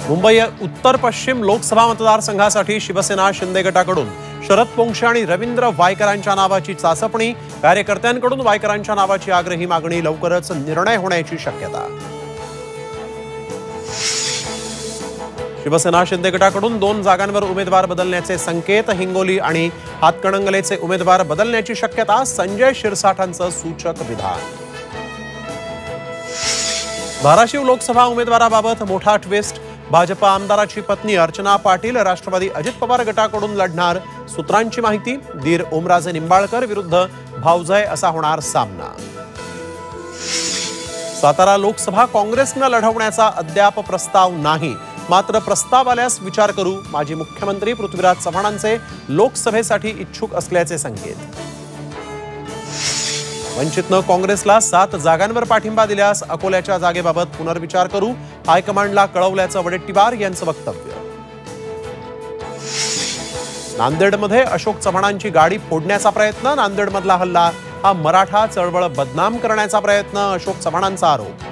मुंबई उत्तर पश्चिम लोकसभा मतदारसंघासाठी शिवसेना शिंदे गटाकडून शरद पोंक्षे आणि रवींद्र वायकरांच्या नावाची चाचपणी, कार्यकर्त्यांकडून वायकरांच्या नावाची आग्रही मागणी, लवकरच निर्णय होण्याची शक्यता। शिवसेना शिंदे गटाकडून 2 जागांवर उमेदवार बदलण्याचे संकेत, हिंगोली आणि हातकणंगलेचे उमेदवार बदलण्याची शक्यता, संजय शिरसाठांचं सूचक विधान। धाराशिव लोकसभा उमेदवाराबाबत मोठा ट्विस्ट, भाजपा आमदाराची पत्नी अर्चना पाटील राष्ट्रवादी अजित पवार गटाकडून लढणार, सूत्रांची माहिती, दीर ओमराजे निंबाळकर विरुद्ध भावजय असा होणार सामना। सातारा लोकसभा काँग्रेसनं लढवण्याचा अद्याप प्रस्ताव नाही, मात्र प्रस्ताव आल्यास विचार करू, माजी मुख्यमंत्री पृथ्वीराज चव्हाणांचे लोकसभेसाठी इच्छुक असल्याचे संकेत। वंचितनं काँग्रेसला 7 जागांवर पाठिंबा दिल्यास अकोल्याच्या जागेबाबत पुनर्विचार करू, हायकमांडला कळवल्याचं वडेट्टीवार यांचं वक्तव्य। नांदेडमध्ये अशोक चव्हाणांची गाडी फोडण्याचा प्रयत्न, नांदेडमधला हल्ला हा मराठा चळवळ बदनाम करण्याचा प्रयत्न, अशोक चव्हाणांचा आरोप।